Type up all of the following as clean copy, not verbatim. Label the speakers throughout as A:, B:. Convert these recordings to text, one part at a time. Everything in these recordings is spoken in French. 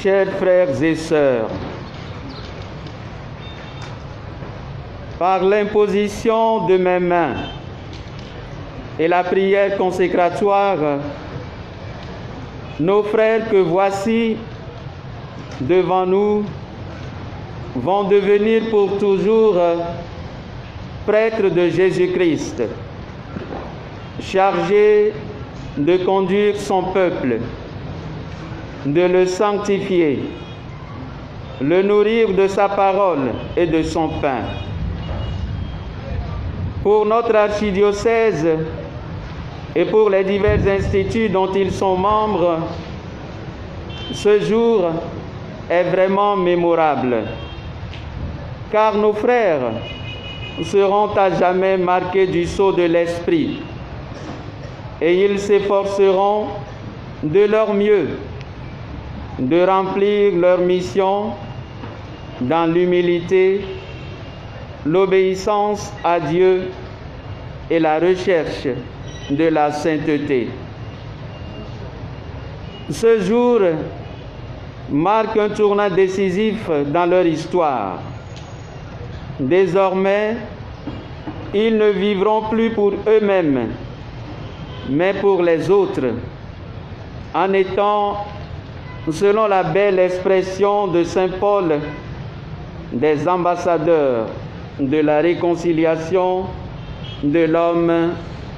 A: Chers frères et sœurs, par l'imposition de mes mains et la prière consécratoire, nos frères que voici devant nous vont devenir pour toujours prêtres de Jésus-Christ, chargés de conduire son peuple, de le sanctifier, le nourrir de sa parole et de son pain. Pour notre archidiocèse et pour les divers instituts dont ils sont membres, ce jour est vraiment mémorable, car nos frères seront à jamais marqués du sceau de l'Esprit et ils s'efforceront de leur mieux de remplir leur mission dans l'humilité, l'obéissance à Dieu et la recherche de la sainteté. Ce jour marque un tournant décisif dans leur histoire. Désormais, ils ne vivront plus pour eux-mêmes, mais pour les autres, en étant, selon la belle expression de saint Paul, des ambassadeurs de la réconciliation de l'homme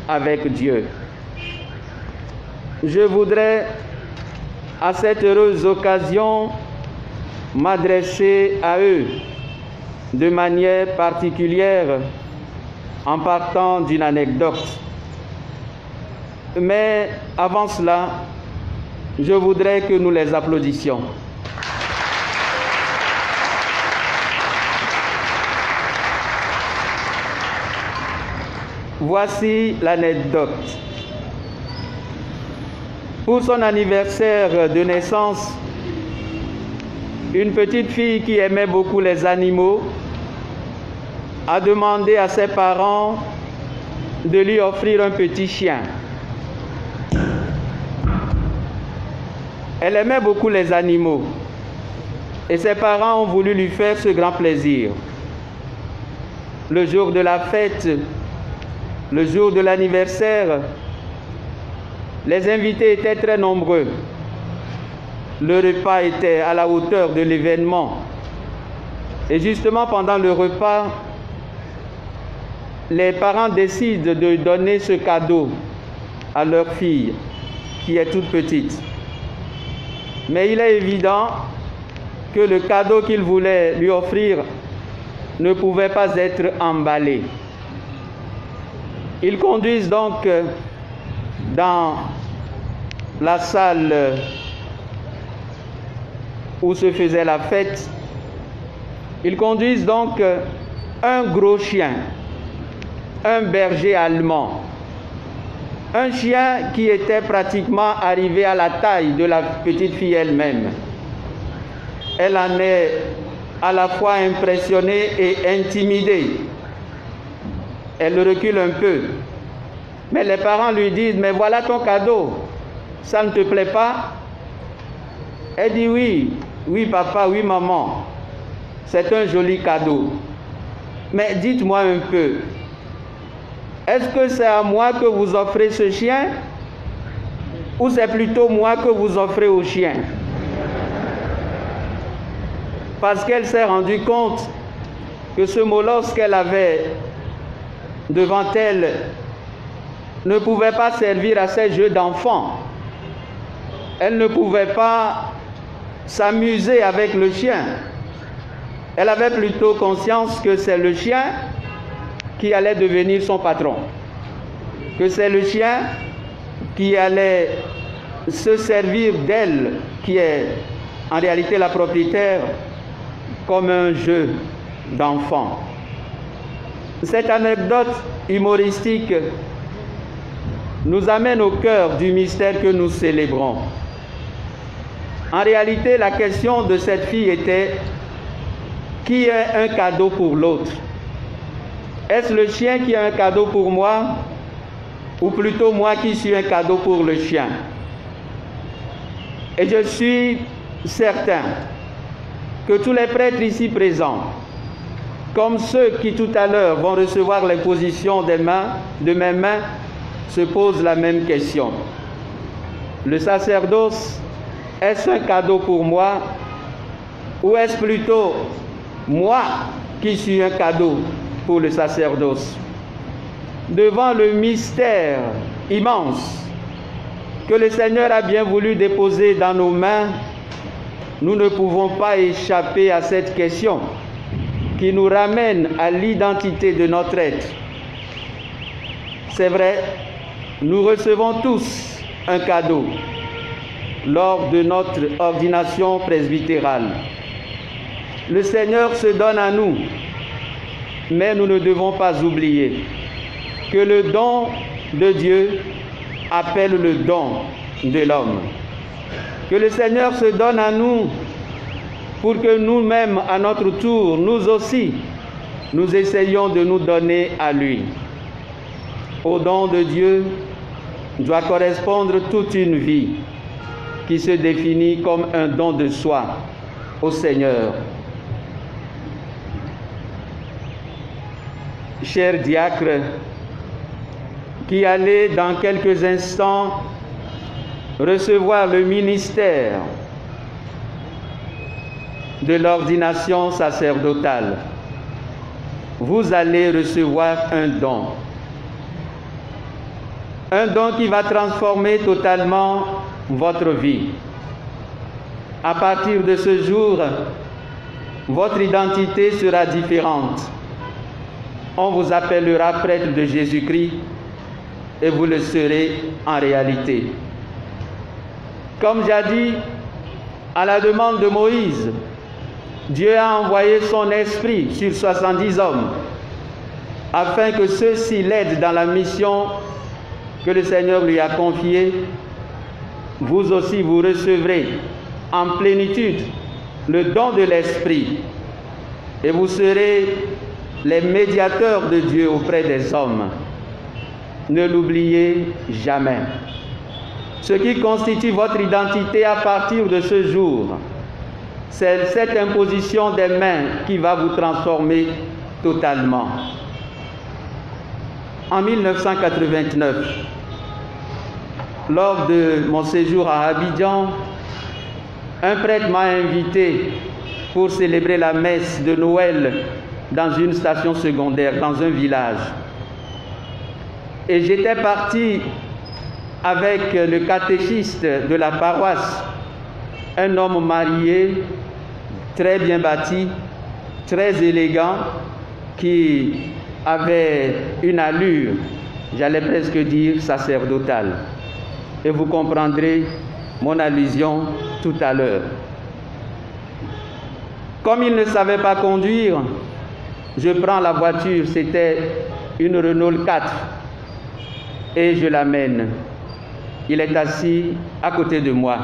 A: avec Dieu. Je voudrais, à cette heureuse occasion, m'adresser à eux de manière particulière en partant d'une anecdote. Mais avant cela, je voudrais que nous les applaudissions. Voici l'anecdote. Pour son anniversaire de naissance, une petite fille qui aimait beaucoup les animaux a demandé à ses parents de lui offrir un petit chien. Elle aimait beaucoup les animaux et ses parents ont voulu lui faire ce grand plaisir. Le jour de la fête, le jour de l'anniversaire, les invités étaient très nombreux. Le repas était à la hauteur de l'événement. Et justement, pendant le repas, les parents décident de donner ce cadeau à leur fille, qui est toute petite. Mais il est évident que le cadeau qu'ils voulaient lui offrir ne pouvait pas être emballé. Ils conduisent donc dans la salle où se faisait la fête. Ils conduisent donc un gros chien, un berger allemand, un chien qui était pratiquement arrivé à la taille de la petite fille elle-même. Elle en est à la fois impressionnée et intimidée. Elle recule un peu. Mais les parents lui disent, mais voilà ton cadeau, ça ne te plaît pas? Elle dit oui, oui papa, oui maman, c'est un joli cadeau. Mais dites-moi un peu, est-ce que c'est à moi que vous offrez ce chien ou c'est plutôt moi que vous offrez au chien? Parce qu'elle s'est rendue compte que ce molosse qu'elle avait devant elle ne pouvait pas servir à ses jeux d'enfant. Elle ne pouvait pas s'amuser avec le chien. Elle avait plutôt conscience que c'est le chien qui allait devenir son patron, que c'est le chien qui allait se servir d'elle, qui est en réalité la propriétaire, comme un jeu d'enfant. Cette anecdote humoristique nous amène au cœur du mystère que nous célébrons. En réalité, la question de cette fille était: qui est un cadeau pour l'autre? Est-ce le chien qui est un cadeau pour moi, ou plutôt moi qui suis un cadeau pour le chien? Et je suis certain que tous les prêtres ici présents, comme ceux qui tout à l'heure vont recevoir l'imposition de mes mains, se posent la même question. Le sacerdoce, est-ce un cadeau pour moi ou est-ce plutôt moi qui suis un cadeau pour le sacerdoce? Devant le mystère immense que le Seigneur a bien voulu déposer dans nos mains, nous ne pouvons pas échapper à cette question qui nous ramène à l'identité de notre être. C'est vrai, nous recevons tous un cadeau lors de notre ordination presbytérale. Le Seigneur se donne à nous, mais nous ne devons pas oublier que le don de Dieu appelle le don de l'homme. Que le Seigneur se donne à nous pour que nous-mêmes, à notre tour, nous aussi, nous essayions de nous donner à lui. Au don de Dieu doit correspondre toute une vie qui se définit comme un don de soi au Seigneur. Chers diacres, qui allez dans quelques instants recevoir le ministère de l'ordination sacerdotale, vous allez recevoir un don. Un don qui va transformer totalement votre vie. À partir de ce jour, votre identité sera différente. On vous appellera prêtre de Jésus-Christ et vous le serez en réalité. Comme jadis, à la demande de Moïse, Dieu a envoyé son esprit sur 70 hommes afin que ceux-ci l'aident dans la mission que le Seigneur lui a confiée. Vous aussi, vous recevrez en plénitude le don de l'esprit et vous serez les médiateurs de Dieu auprès des hommes. Ne l'oubliez jamais. Ce qui constitue votre identité à partir de ce jour, c'est cette imposition des mains qui va vous transformer totalement. En 1989, lors de mon séjour à Abidjan, un prêtre m'a invité pour célébrer la messe de Noël dans une station secondaire, dans un village. Et j'étais parti avec le catéchiste de la paroisse, un homme marié, très bien bâti, très élégant, qui avait une allure, j'allais presque dire, sacerdotale. Et vous comprendrez mon allusion tout à l'heure. Comme il ne savait pas conduire, je prends la voiture, c'était une Renault 4, et je l'amène. Il est assis à côté de moi,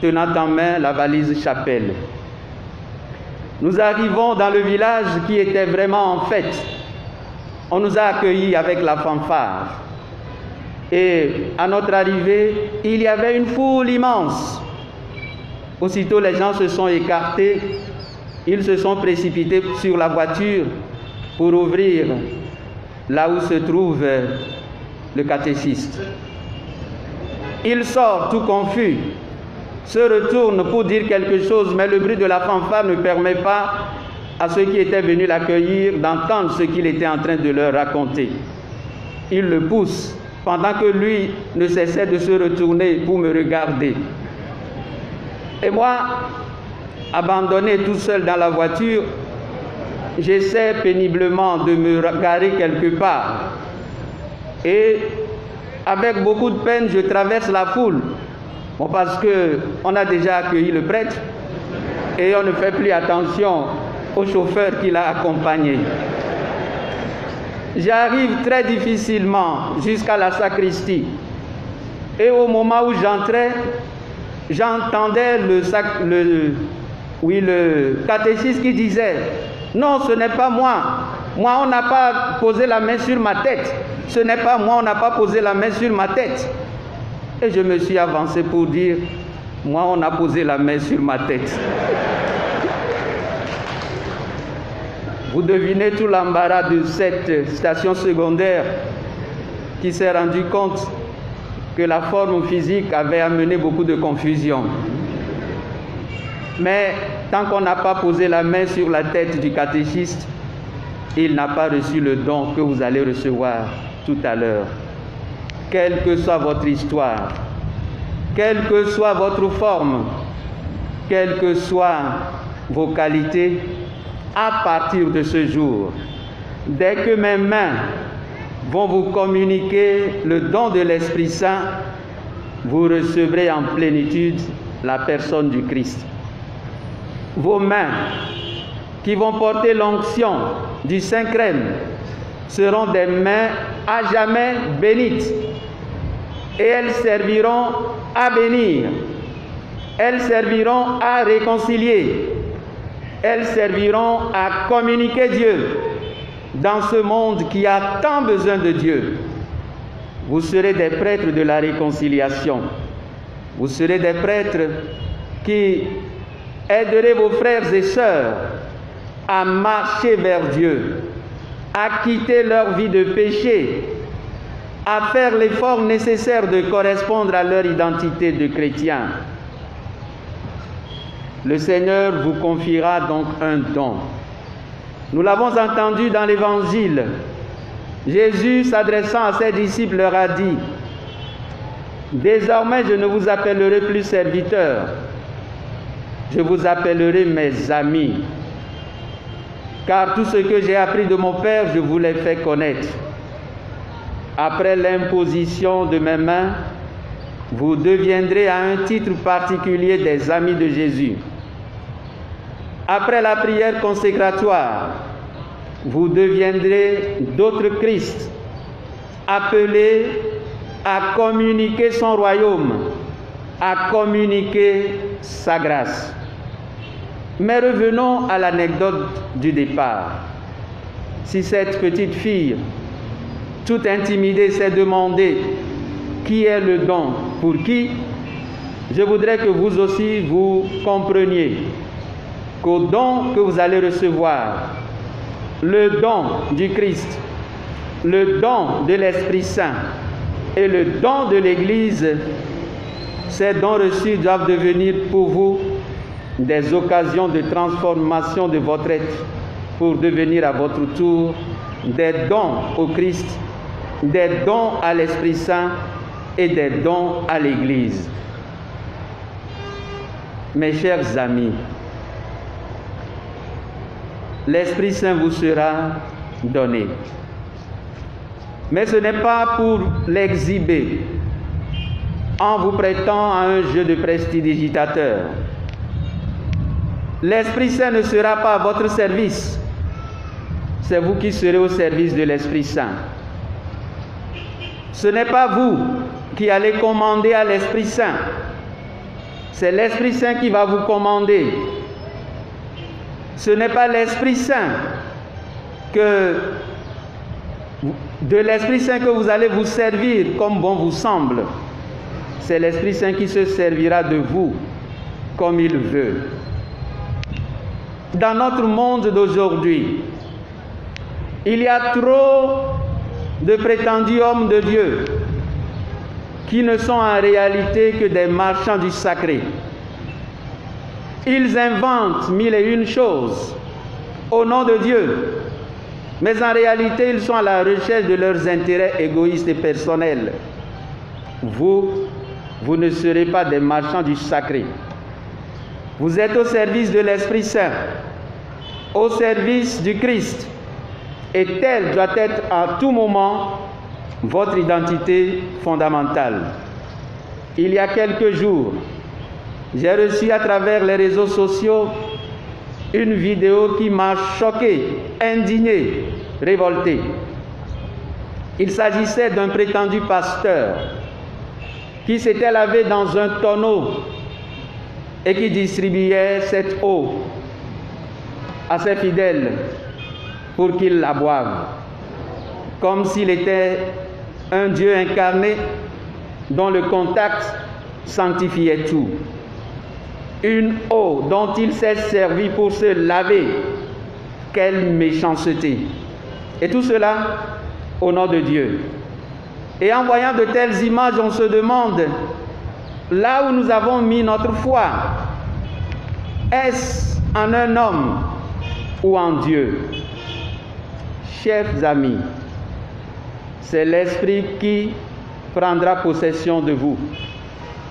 A: tenant en main la valise chapelle. Nous arrivons dans le village qui était vraiment en fête. On nous a accueillis avec la fanfare. Et à notre arrivée, il y avait une foule immense. Aussitôt, les gens se sont écartés. Ils se sont précipités sur la voiture pour ouvrir là où se trouve le catéchiste. Il sort tout confus, se retourne pour dire quelque chose, mais le bruit de la fanfare ne permet pas à ceux qui étaient venus l'accueillir d'entendre ce qu'il était en train de leur raconter. Il le pousse pendant que lui ne cessait de se retourner pour me regarder. Et moi, abandonné tout seul dans la voiture, j'essaie péniblement de me garer quelque part. Et avec beaucoup de peine, je traverse la foule. Bon, parce qu'on a déjà accueilli le prêtre et on ne fait plus attention au chauffeur qui l'a accompagné. J'arrive très difficilement jusqu'à la sacristie. Et au moment où j'entrais, j'entendais le catéchiste qui disait « Non, ce n'est pas moi. Moi, on n'a pas posé la main sur ma tête. Ce n'est pas moi, on n'a pas posé la main sur ma tête. » Et je me suis avancé pour dire Moi, on a posé la main sur ma tête. Vous devinez tout l'embarras de cette station secondaire qui s'est rendu compte que la forme physique avait amené beaucoup de confusion. Mais tant qu'on n'a pas posé la main sur la tête du catéchiste, il n'a pas reçu le don que vous allez recevoir tout à l'heure. Quelle que soit votre histoire, quelle que soit votre forme, quelles que soient vos qualités, à partir de ce jour, dès que mes mains vont vous communiquer le don de l'Esprit Saint, vous recevrez en plénitude la personne du Christ. Vos mains qui vont porter l'onction du Saint-Crème seront des mains à jamais bénites et elles serviront à bénir, elles serviront à réconcilier, elles serviront à communiquer Dieu dans ce monde qui a tant besoin de Dieu. Vous serez des prêtres de la réconciliation. Vous serez des prêtres qui aiderez vos frères et sœurs à marcher vers Dieu, à quitter leur vie de péché, à faire l'effort nécessaire de correspondre à leur identité de chrétien. Le Seigneur vous confiera donc un don. Nous l'avons entendu dans l'Évangile. Jésus, s'adressant à ses disciples, leur a dit: « Désormais, je ne vous appellerai plus serviteurs, je vous appellerai mes amis. Car tout ce que j'ai appris de mon Père, je vous l'ai fait connaître. Après l'imposition de mes mains, vous deviendrez à un titre particulier des amis de Jésus. Après la prière consécratoire, vous deviendrez d'autres Christ, appelés à communiquer son royaume, à communiquer sa grâce. » Mais revenons à l'anecdote du départ. Si cette petite fille, toute intimidée, s'est demandé qui est le don pour qui, je voudrais que vous aussi vous compreniez qu'au don que vous allez recevoir, le don du Christ, le don de l'Esprit Saint et le don de l'Église, ces dons reçus doivent devenir pour vous des occasions de transformation de votre être pour devenir à votre tour des dons au Christ, des dons à l'Esprit Saint et des dons à l'Église. Mes chers amis, l'Esprit Saint vous sera donné. Mais ce n'est pas pour l'exhiber en vous prêtant à un jeu de prestidigitateur. L'Esprit Saint ne sera pas à votre service. C'est vous qui serez au service de l'Esprit Saint. Ce n'est pas vous qui allez commander à l'Esprit Saint. C'est l'Esprit Saint qui va vous commander. Ce n'est pas l'Esprit Saint de l'Esprit Saint que vous allez vous servir comme bon vous semble. C'est l'Esprit Saint qui se servira de vous comme il veut. Dans notre monde d'aujourd'hui, il y a trop de prétendus hommes de Dieu qui ne sont en réalité que des marchands du sacré. Ils inventent mille et une choses au nom de Dieu, mais en réalité, ils sont à la recherche de leurs intérêts égoïstes et personnels. Vous ne serez pas des marchands du sacré. Vous êtes au service de l'Esprit Saint, au service du Christ, et telle doit être à tout moment votre identité fondamentale. Il y a quelques jours, j'ai reçu à travers les réseaux sociaux une vidéo qui m'a choqué, indigné, révolté. Il s'agissait d'un prétendu pasteur qui s'était lavé dans un tonneau et qui distribuait cette eau à ses fidèles pour qu'ils la boivent, comme s'il était un Dieu incarné dont le contact sanctifiait tout. une eau dont il s'est servi pour se laver. Quelle méchanceté! Et tout cela au nom de Dieu. Et en voyant de telles images, on se demande, là où nous avons mis notre foi, est-ce en un homme ou en Dieu? Chers amis, c'est l'Esprit qui prendra possession de vous.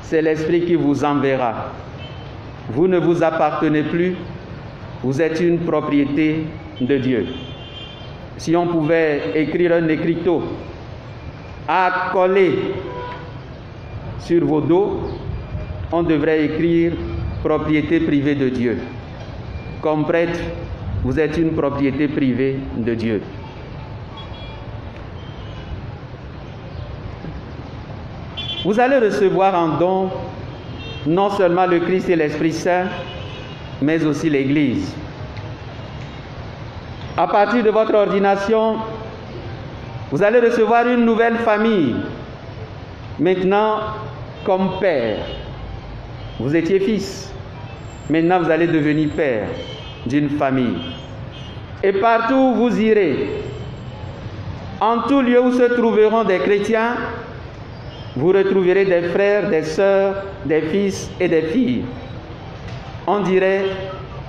A: C'est l'Esprit qui vous enverra. Vous ne vous appartenez plus, vous êtes une propriété de Dieu. Si on pouvait écrire un écriteau à coller sur vos dos, on devrait écrire propriété privée de Dieu. Comme prêtre, vous êtes une propriété privée de Dieu. Vous allez recevoir en don non seulement le Christ et l'Esprit Saint, mais aussi l'Église. À partir de votre ordination, vous allez recevoir une nouvelle famille. Maintenant, comme père. Vous étiez fils. Maintenant, vous allez devenir père d'une famille. Et partout où vous irez, en tout lieu où se trouveront des chrétiens, vous retrouverez des frères, des sœurs, des fils et des filles. On dirait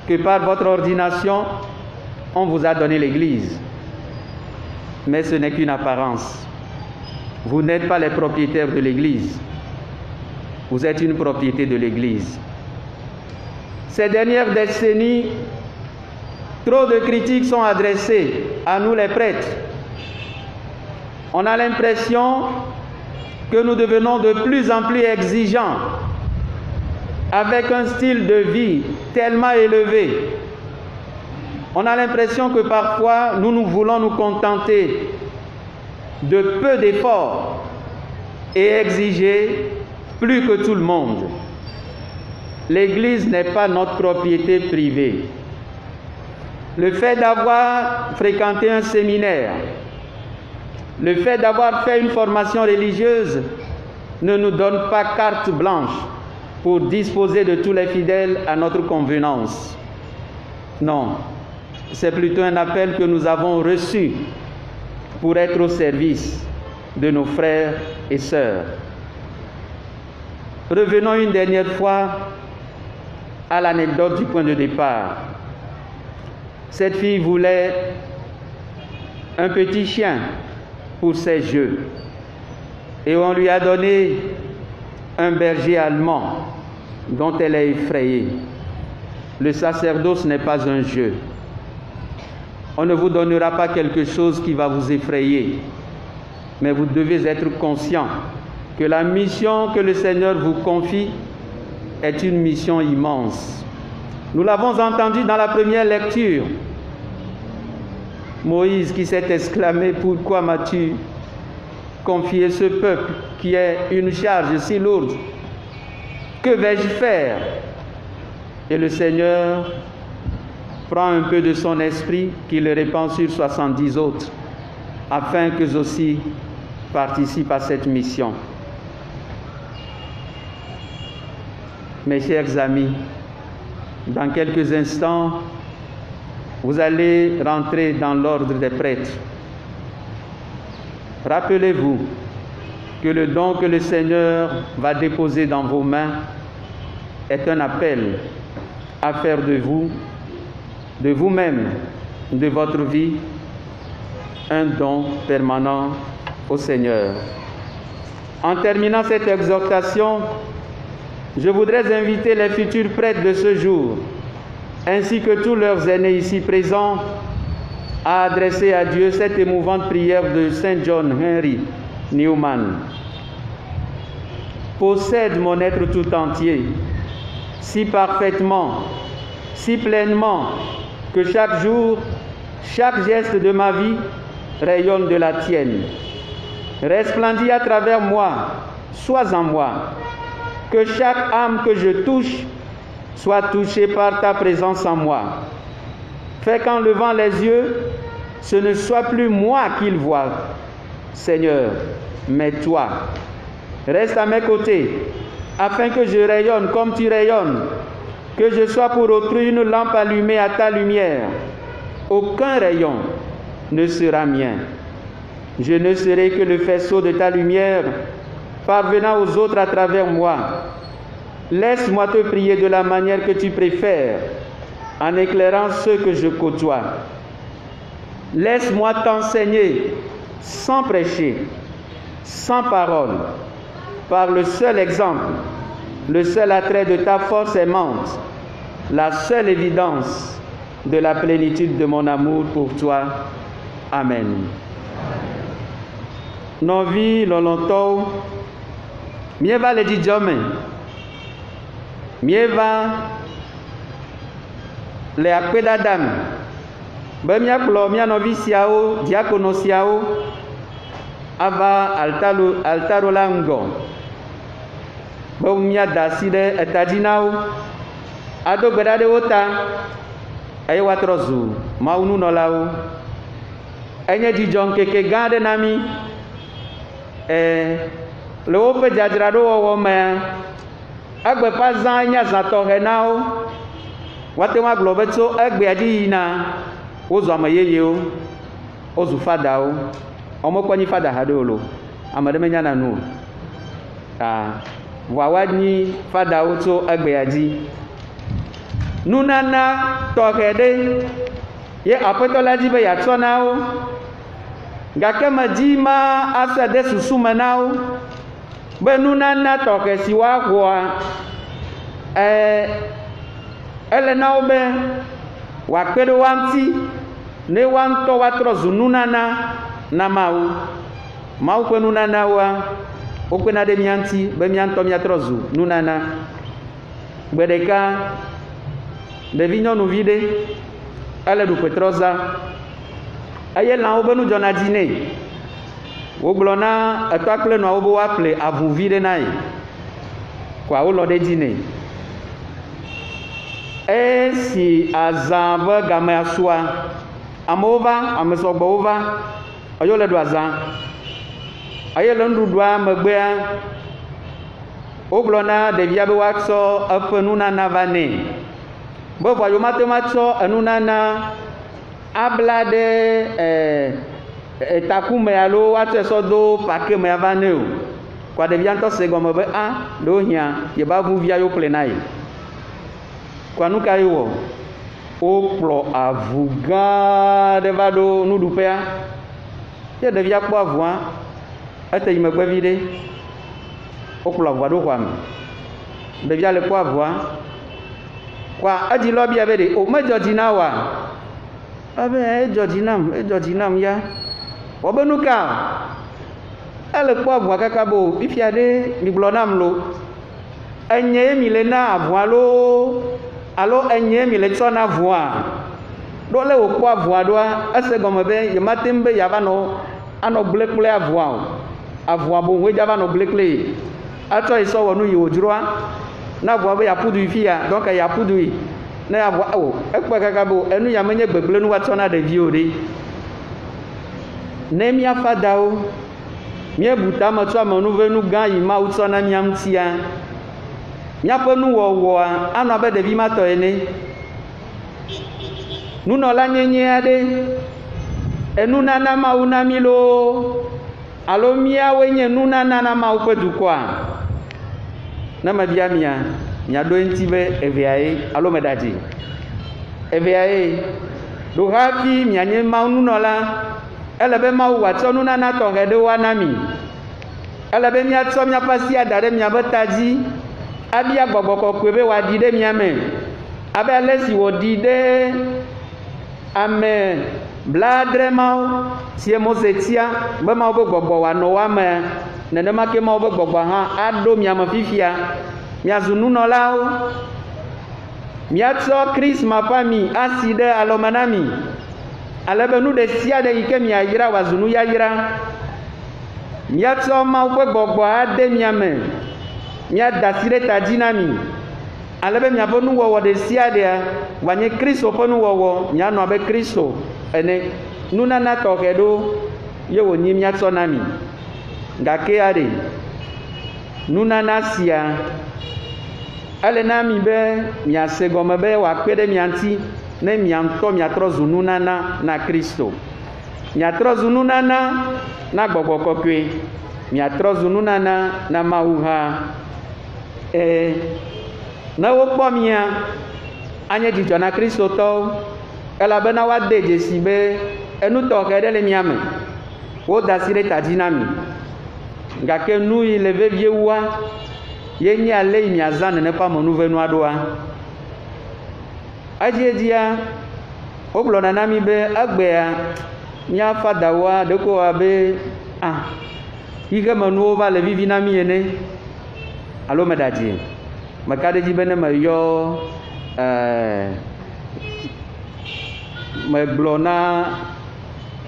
A: que par votre ordination, on vous a donné l'Église. Mais ce n'est qu'une apparence. Vous n'êtes pas les propriétaires de l'Église. Vous êtes une propriété de l'Église. Ces dernières décennies, trop de critiques sont adressées à nous les prêtres. On a l'impression que nous devenons de plus en plus exigeants, avec un style de vie tellement élevé. On a l'impression que parfois, nous voulons nous contenter de peu d'efforts et exiger plus que tout le monde. L'Église n'est pas notre propriété privée. Le fait d'avoir fréquenté un séminaire, le fait d'avoir fait une formation religieuse ne nous donne pas carte blanche pour disposer de tous les fidèles à notre convenance. Non, c'est plutôt un appel que nous avons reçu pour être au service de nos frères et sœurs. Revenons une dernière fois à l'anecdote du point de départ. Cette fille voulait un petit chien pour ses jeux et on lui a donné un berger allemand dont elle est effrayée. Le sacerdoce n'est pas un jeu. On ne vous donnera pas quelque chose qui va vous effrayer, mais vous devez être conscient que la mission que le Seigneur vous confie est une mission immense. Nous l'avons entendu dans la première lecture. Moïse qui s'est exclamé, pourquoi m'as-tu confié ce peuple qui est une charge si lourde? Que vais-je faire? Et le Seigneur prend un peu de son esprit qui le répand sur 70 autres, afin qu'eux aussi participent à cette mission. Mes chers amis, dans quelques instants, vous allez rentrer dans l'ordre des prêtres. Rappelez-vous que le don que le Seigneur va déposer dans vos mains est un appel à faire de vous, de vous-même, de votre vie, un don permanent au Seigneur. En terminant cette exhortation, je voudrais inviter les futurs prêtres de ce jour, ainsi que tous leurs aînés ici présents, à adresser à Dieu cette émouvante prière de Saint John Henry Newman. Possède mon être tout entier, si parfaitement, si pleinement, que chaque jour, chaque geste de ma vie rayonne de la tienne. Resplendis à travers moi, sois en moi. Que chaque âme que je touche soit touchée par ta présence en moi. Fais qu'en levant les yeux, ce ne soit plus moi qu'ils voient, Seigneur, mais toi. Reste à mes côtés, afin que je rayonne comme tu rayonnes, Que je sois pour autrui une lampe allumée à ta lumière. Aucun rayon ne sera mien. Je ne serai que le faisceau de ta lumière, parvenant aux autres à travers moi. Laisse-moi te prier de la manière que tu préfères, en éclairant ceux que je côtoie. Laisse-moi t'enseigner sans prêcher, sans parole, par le seul exemple, le seul attrait de ta force aimante, la seule évidence de la plénitude de mon amour pour toi. Amen. Novi lolonto, mieva le dijome, mieva le akpedadam, be miakplɔ mia nɔvi siawo, diakono siawo, ava altaro la ŋgɔ, be miada asi ɖe etadzi na wo, ado gbe ɖa ɖe wo ta, eye woatrɔ zu Mawu nunɔlawo. Enye dzidzɔŋkeke gã aɖe na mi. Le woƒe dzadzraɖo wɔwɔ mea, egbeƒã zã nye azã tɔxɛ na wo. Woate ŋu agblɔ be tso egbea dzi yina, wozu ame yeyewo, wozu fadawo. Womekpɔ nyi fada haɖe o lo, ame ɖe menyana nu o. Vɔa woanyi fadawo tso egbea dzi. Nunana tɔxɛ ɖe ye Aƒetɔ la dzi be yeatsɔ na wo, gake medi ma ase ɖe susu me na wo be nunana tɔxɛ si woaxɔa, ele na wo be wòakpe ɖe woa ŋuti, ne woa ŋutɔ woatrɔ zu nunana na Mawu. Mawu ƒe nunanawoa, wokpena ɖe mía ŋuti be mía ŋutɔ míatrɔ zu nunana. Gbe ɖeka, ɖevi nyɔnuvi ɖe, ele ɖu ƒetrɔza, eye lãwo be nu dzɔna dzi nɛ. Wogblɔ na etɔa kple nɔawo be woaƒle avuvi ɖe na ye, kɔa wolɔ ɖe dzi nɛ. Esi azã be gamea sua, amewo va, ame sɔgbɔwo va, eye wole ɖu azã. Eye le nuɖuɖua megbea, wogblɔ na ɖevia be woatsɔ eƒe nunana va nɛ. Be vɔa yewomate ŋu atsɔ enunana abla ɖe takume alo woatsɔe sɔ do pake me ava nɛ o. Kɔa ɖevia ŋutɔ se gɔme be ɖewohĩa yebe avuvia yewo ƒle na ye. Kɔa nu ka ye wɔ? Wokplɔ avu gã aɖe va ɖo nuɖuƒea. Ye ɖevia kpɔ avua, ete yi megbe vi ɖe. Wokplɔ avua ɖo xɔa me. Ɖevia le kpɔ avua. Kɔa edzi lɔ bia be ɖe, o medzɔ dzi na woa? Ebe edzɔ dzi nam ya. Wɔ be nu ka? Ele kpɔ avua kaka be fifia ɖe migblɔ nam lo. Enye ye mi le na avua alo enye ye mi le tsɔ na avua? Ɖo le wòkpɔ avua ɖoa, ese gɔme be yemate ŋu be yeava anɔ gblẽ kple avua o. Avua boŋue dza va nɔ gblẽ kple. Atsɔ yi sɔ wɔ nu yi wòdzroa. Na avua be yeaƒu du fia, donc yeaƒu dui. Ne avua, ekpɔe kaka be enu ya menye gbegblẽ nu woatsɔ na ɖeviwo ɖe. Ne mía fadawo, míebu ta me tsɔ amenuvenu gã yi Mawu tsɔ na mía ŋutia, míaƒe nuwɔwɔa anɔ abe ɖevi ma tɔ ene. Nunɔla nyenye aɖe, enunana Mawu na mí loo, alo míawoe nye nunana na Mawu ƒe dukɔa? Ne mebia mia, miaɖo eŋuti be evea ye alo meɖadzi? Evea ye. Ɖo hafi mianye Mawu nunɔla, ele be Mawu wòatsɔ nunana tɔxɛ ɖewo ana mi. Ele be míatsɔ míaƒe asi ada ɖe miaƒe ta dzi, abia Gbɔgbɔ Kɔkɔe be wòaɖi ɖe mia me, abe ale si wòɖi ɖe ame blaadre mawo si Mose tia be Mawu be Gbɔgbɔ wòanɔ woa mea, nenema ke Mawu be Gbɔgbɔ hã aɖo mia me fifia, miazu nunɔlawo. Miatsɔ Krisma ƒe ami asi ɖe alɔme na mi, ale be nu ɖe sia ɖe yi ke miayra wòazu nu yayra. Miatsɔ Mawu ƒe Gbɔgbɔ ade mia me, miada asi ɖe ta dzi na mi, ale be miaƒe nuwɔwɔ ɖe sia ɖea wòanye Kristo ƒe nuwɔwɔ, mianɔ abe Kristo ene. Nunana tɔxɛ ɖo ye wònyi miatsɔ na mi. Gake aɖe, nunana sia ele na mi be miase gɔme be wòakpe ɖe mia ŋuti ne mia ŋutɔ miatrɔ zu nunana na Kristo, miatrɔ zu nunana na Gbɔgbɔ Kɔkɔe, miatrɔ zu nunana na Mawu hã. Ne wokpɔ mia anye dzidzɔ na kristotɔwo, elabena woade dzesi be enu tɔxɛ ɖe le mia me, woda asi ɖe ta dzi na mi, gake nu yi le vevie wua ye nye ale yi miazã nene ƒe amenuvenua ɖoa. Edziedzia wogblɔna na mi be egbea mía fadawoa ɖeko wɔ abe xixe me nuwo va le vivi na mi ene, alo meɖe adzi meka ɖe dzi be ne meyɔ megblɔ na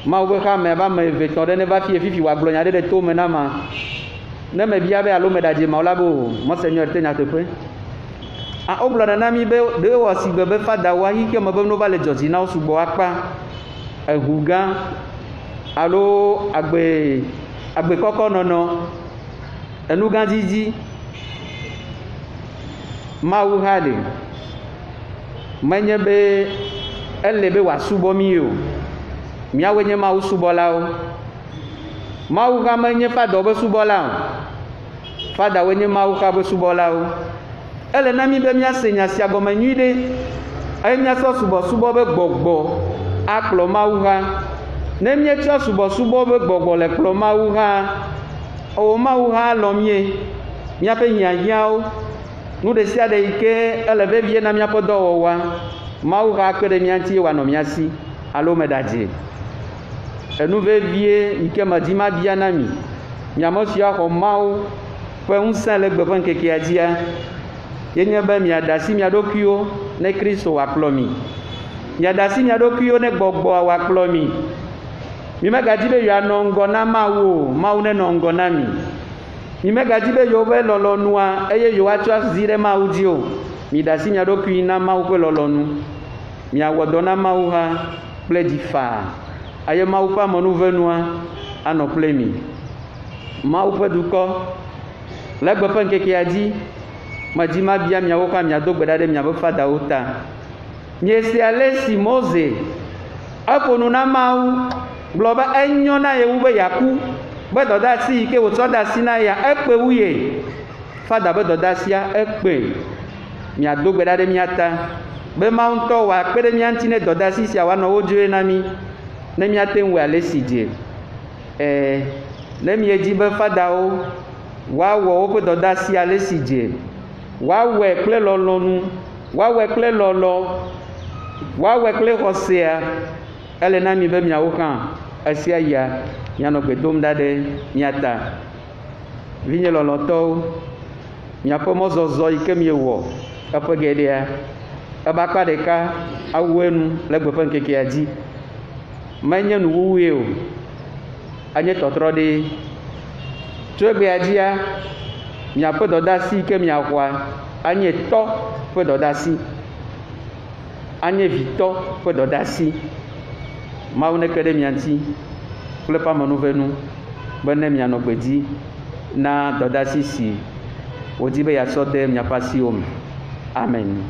A: Mawu be xame abe ame eve tɔ ɖe ne va fie fifi wòagblɔ nya ɖe ɖe to me na ma, ne mebia be alo meɖe adzi ma la be o Monseigneur te nyateƒe. Wogblɔna na mi be ɖe wɔ sigbe be fadawoa xixe me be no va le dzɔdzi na wo sugbɔ akpa, eʋu gã alo agbe kɔkɔ nɔnɔ, enu gã dzidzi, Mawu hã li, menye be ele be wòasubɔ mi o, miawoe nye Mawu subɔlawo. Mawu hã menye fadawo be subɔla o, fadawoe nye Mawu hã be subɔlawo. Ele na mi be miase nya sia gɔme nyui ɖe, eye miasɔ subɔsubɔ be gbɔgbɔ akplɔ Mawu hã. Ne mietsɔ subɔsubɔ be gbɔgbɔ le kplɔ Mawu hã, o Mawu hã lɔ mie, miaƒe hiahiãwo, nu ɖe sia ɖe yi ke ele vevie na miaƒe dɔwɔwɔa, Mawu hã kpe ɖe mia ŋuti wòanɔ mia si, alo meɖe adzi. Enu vevie yi ke medi mabia na mi, miame siwo axɔ Mawu ƒe ŋusẽ le gbe ƒe ŋkekea dzia, yenye be miaɖe asi mia ɖokuiwo ne Kristo wòakplɔ mi, miaɖe asi mia ɖokuiwo ne Gbɔgbɔa wòakplɔ mi. Mi megadzi be yewoanɔ ŋgɔ na Mawu o, Mawu nenɔ ŋgɔ na mi. Mi megadzi be yewo ƒe lɔlɔ̃nua eye yewoatsɔ asi ɖe Mawu dzi o. Miɖe asi mia ɖokui na Mawu ƒe lɔlɔ̃nu, miawɔ dɔ na Mawu hã kple dzifaa, eye Mawu ƒe amenuvenua anɔ kple mi. Mawu ƒe dukɔ le gbe ƒe ŋkekea dzi, medi mabia miawo hã miado gbe ɖa ɖe miaƒe fadawo ta. Miese ale si Mose eƒo nu na Mawu gblɔ be enyo na ye wu be yeaku, be dɔdeasi yi ke wòtsɔ de asi na ya ekpe wu ye. Fada be dɔdeasia ekpe. Miado gbe ɖa ɖe mia ta be Mawu ŋutɔ wòakpe ɖe mia ŋuti ne dɔdeasi sia wòanɔ wo dzoe na mi, ne miate ŋu wɔe ale si dze. Ne miedzi be fadawo woawɔ woƒe dɔdeasi ale si dze, woawɔe kple lɔlɔ̃nu, woawɔe kple lɔlɔ, woawɔe kple xɔsea, ele na mi be miawo hã esia ya mianɔ gbe dom ɖa ɖe mia ta. Vinye lɔlɔ̃tɔwo, miaƒe mɔzɔzɔ yi ke miewɔ eƒe geɖea, ebe akpa ɖeka awu enu le gbe ƒe ŋkekea dzi, menye nuwuwue o, anye tɔtrɔ ɖe. Tso egbea dzia, miaƒe dɔdeasi yi ke miaxɔa anye tɔ ƒe dɔdeasi, anye vitɔ ƒe dɔdeasi. Mawu nekpe ɖe mia ŋuti kple ƒe amenuvenu be ne mianɔ gbe dzi na dɔdeasi si wòdi be yeasɔ de miaƒe asiwo me. Amen.